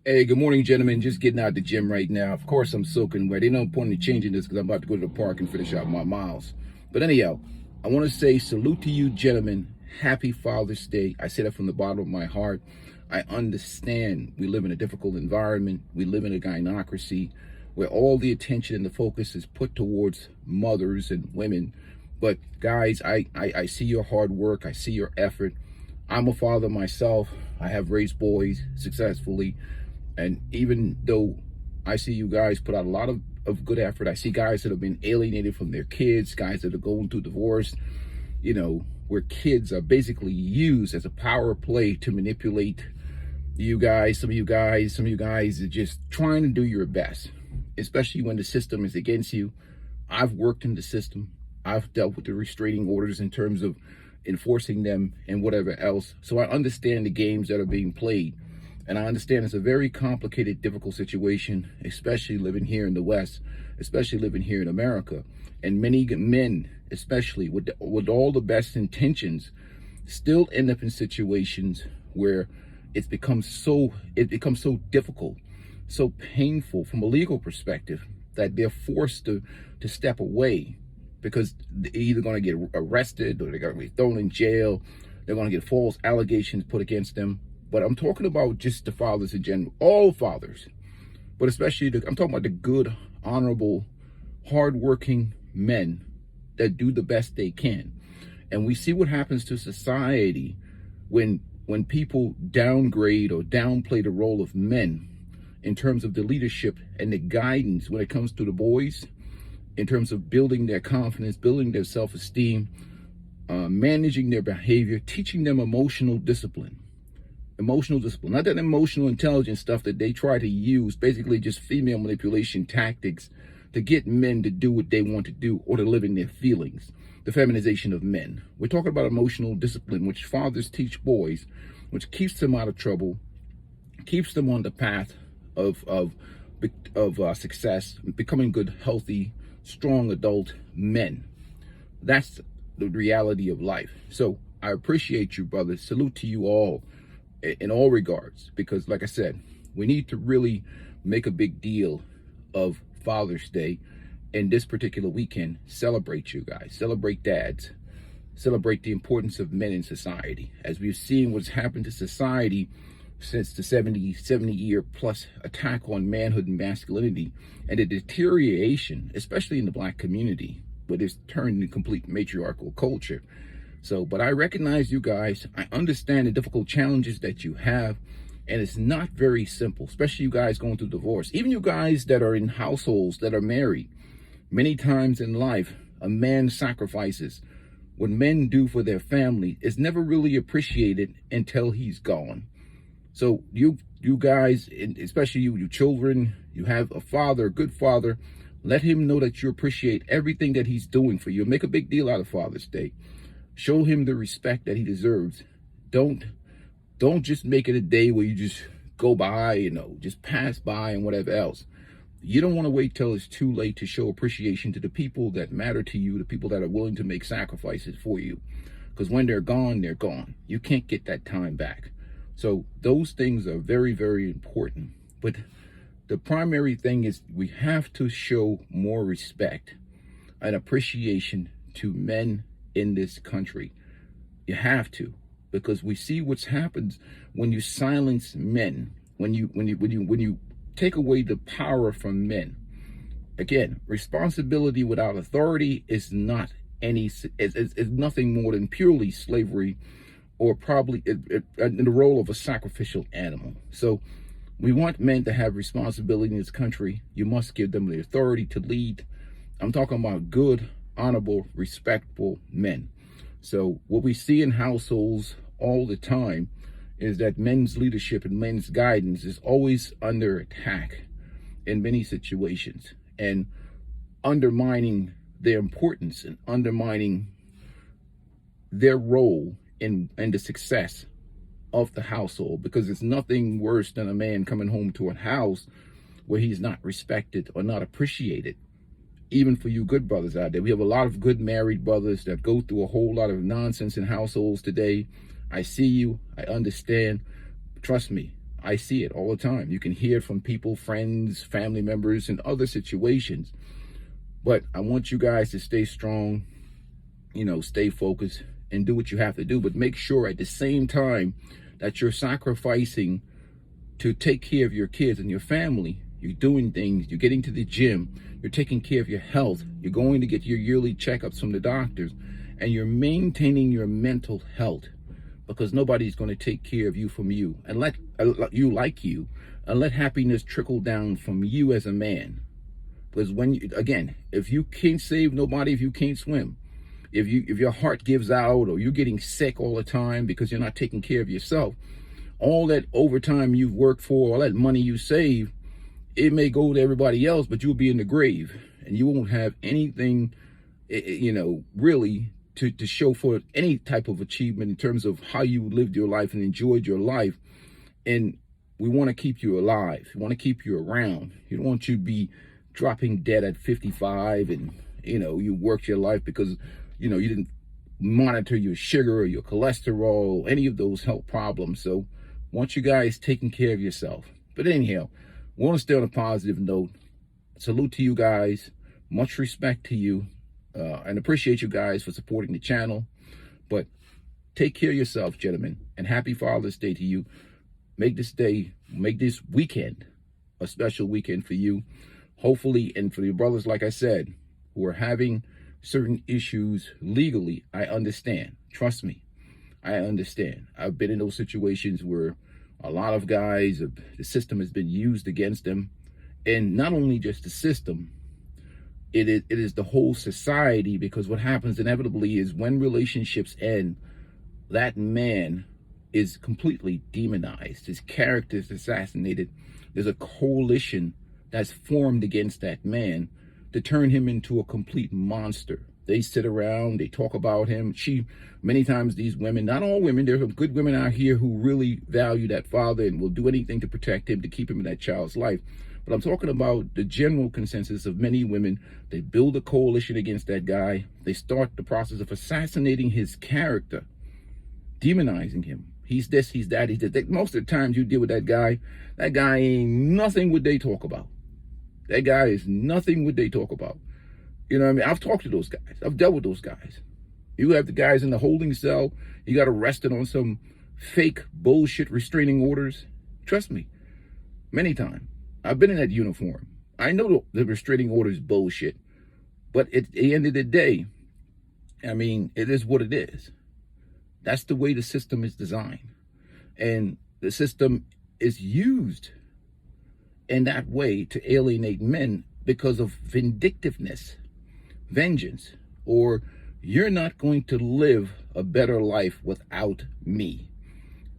Hey, good morning, gentlemen. Just getting out the gym right now. Of course, I'm soaking wet. Ain't no point in changing this because I'm about to go to the park and finish out my miles. But anyhow, I want to say salute to you, gentlemen. Happy Father's Day. I say that from the bottom of my heart. I understand we live in a difficult environment. We live in a gynocracy where all the attention and the focus is put towards mothers and women. But guys, I see your hard work. I see your effort. I'm a father myself. I have raised boys successfully. And even though I see you guys put out a lot of good effort, I see guys that have been alienated from their kids, guys that are going through divorce, where kids are basically used as a power play to manipulate you guys. Some of you guys are just trying to do your best, especially when the system is against you. I've worked in the system. I've dealt with the restraining orders in terms of enforcing them and whatever else. So I understand the games that are being played. And I understand it's a very complicated, difficult situation, especially living here in the West, especially living here in America. And many men, especially with all the best intentions, still end up in situations where it becomes so difficult, so painful from a legal perspective that they're forced to step away because they're either going to get arrested or they're going to be thrown in jail. They're going to get false allegations put against them. But I'm talking about just the fathers in general, all fathers, but especially I'm talking about the good, honorable, hardworking men that do the best they can. And we see what happens to society when people downgrade or downplay the role of men in terms of the leadership and the guidance when it comes to the boys, in terms of building their confidence, building their self-esteem, managing their behavior, teaching them emotional discipline, not that emotional intelligence stuff that they try to use, basically just female manipulation tactics to get men to do what they want to do or to live in their feelings, the feminization of men. We're talking about emotional discipline, which fathers teach boys, which keeps them out of trouble, keeps them on the path of success, becoming good, healthy, strong adult men. That's the reality of life. So I appreciate you, brothers. Salute to you all in all regards, because like I said, we need to really make a big deal of Father's Day and this particular weekend. Celebrate you guys, celebrate dads, celebrate the importance of men in society. As we've seen what's happened to society since the 70 year plus attack on manhood and masculinity, and the deterioration, especially in the Black community, where it's turned into complete matriarchal culture. So, but I recognize you guys. I understand the difficult challenges that you have, and it's not very simple, especially you guys going through divorce. Even you guys that are in households that are married. Many times in life, a man sacrifices. What men do for their family is never really appreciated until he's gone. So you guys, especially you children, you have a father, a good father. Let him know that you appreciate everything that he's doing for you. Make a big deal out of Father's Day. Show him the respect that he deserves. Don't just make it a day where you just go by, just pass by and whatever else. You don't want to wait till it's too late to show appreciation to the people that matter to you, the people that are willing to make sacrifices for you. Because when they're gone, they're gone. You can't get that time back. So those things are very, very important. But the primary thing is we have to show more respect and appreciation to men in this country. You have to, because we see what's happens when you silence men, when you take away the power from men. Again, responsibility without authority is not is nothing more than purely slavery, or probably in the role of a sacrificial animal. So we want men to have responsibility in this country. You must give them the authority to lead. I'm talking about good, honorable, respectful men. So what we see in households all the time is that men's leadership and men's guidance is always under attack in many situations, and undermining their importance and undermining their role in the success of the household, because it's nothing worse than a man coming home to a house where he's not respected or not appreciated. Even for you good brothers out there, we have a lot of good married brothers that go through a whole lot of nonsense in households today. I see you, I understand. Trust me, I see it all the time. You can hear it from people, friends, family members, and other situations. But I want you guys to stay strong, stay focused and do what you have to do. But make sure at the same time that you're sacrificing to take care of your kids and your family. You're doing things, you're getting to the gym, you're taking care of your health, you're going to get your yearly checkups from the doctors, and you're maintaining your mental health, because nobody's going to take care of you from you and let you like you, and let happiness trickle down from you as a man. Because if you can't save nobody, if you can't swim, if your heart gives out, or you're getting sick all the time because you're not taking care of yourself, all that overtime you've worked for, all that money you save, it may go to everybody else, but you'll be in the grave and you won't have anything, really to show for any type of achievement in terms of how you lived your life and enjoyed your life. And we want to keep you alive. We want to keep you around. You don't want you to be dropping dead at 55 and, you worked your life because, you didn't monitor your sugar or your cholesterol, any of those health problems. So I want you guys taking care of yourself. But anyhow, I want to stay on a positive note. Salute to you guys. Much respect to you. And appreciate you guys for supporting the channel. But take care of yourself, gentlemen. And happy Father's Day to you. Make this weekend a special weekend for you. Hopefully, and for your brothers, like I said, who are having certain issues legally, I understand. Trust me, I understand. I've been in those situations where a lot of guys, the system has been used against them. And not only just the system, it is the whole society, because what happens inevitably is when relationships end, that man is completely demonized. His character is assassinated. There's a coalition that's formed against that man to turn him into a complete monster. They sit around, they talk about him. Many times these women, not all women, there are some good women out here who really value that father and will do anything to protect him, to keep him in that child's life. But I'm talking about the general consensus of many women. They build a coalition against that guy. They start the process of assassinating his character, demonizing him. He's this, he's that, he's that. Most of the times you deal with that guy ain't nothing what they talk about. That guy is nothing what they talk about. You know what I mean? I've talked to those guys. I've dealt with those guys. You have the guys in the holding cell. You got arrested on some fake bullshit restraining orders. Trust me, many times. I've been in that uniform. I know the restraining orders bullshit. But at the end of the day, I mean, it is what it is. That's the way the system is designed. And the system is used in that way to alienate men because of vindictiveness, vengeance, or you're not going to live a better life without me.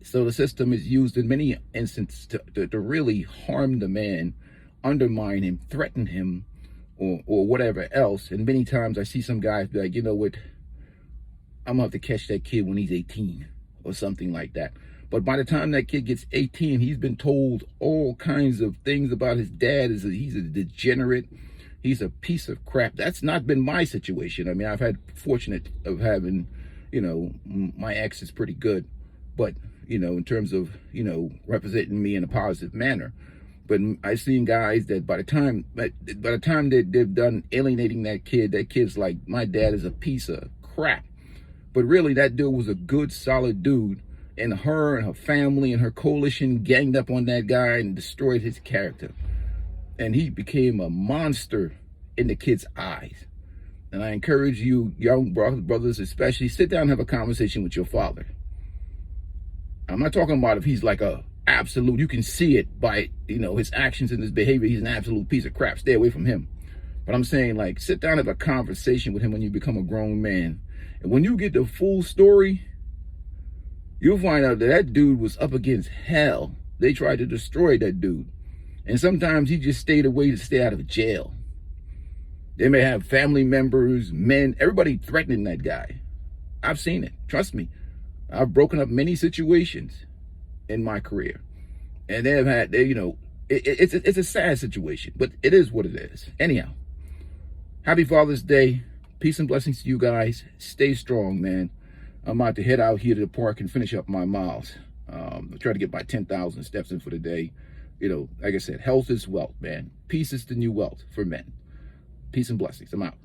So the system is used in many instances to really harm the man, undermine him, threaten him, or whatever else. And many times I see some guys be like, you know what, I'm gonna have to catch that kid when he's 18 or something like that. But by the time that kid gets 18, he's been told all kinds of things about his dad. He's a degenerate. He's a piece of crap. That's not been my situation. I mean, I've had fortunate of having, my ex is pretty good, but, in terms of, representing me in a positive manner. But I've seen guys that by the time they've done alienating that kid's like, my dad is a piece of crap. But really, that dude was a good, solid dude. And her and her family and her coalition ganged up on that guy and destroyed his character. And he became a monster in the kid's eyes. And I encourage you, young brothers especially, sit down and have a conversation with your father. I'm not talking about if he's like a absolute, you can see it by, his actions and his behavior. He's an absolute piece of crap. Stay away from him. But I'm saying, like, sit down and have a conversation with him when you become a grown man. And when you get the full story, you'll find out that dude was up against hell. They tried to destroy that dude. And sometimes he just stayed away to stay out of jail. They may have family members, men, everybody threatening that guy. I've seen it. Trust me. I've broken up many situations in my career. And they've had, it's a sad situation, but it is what it is. Anyhow, happy Father's Day. Peace and blessings to you guys. Stay strong, man. I'm about to head out here to the park and finish up my miles. I try to get my 10,000 steps in for the day. Like I said, health is wealth, man. Peace is the new wealth for men. Peace and blessings. I'm out.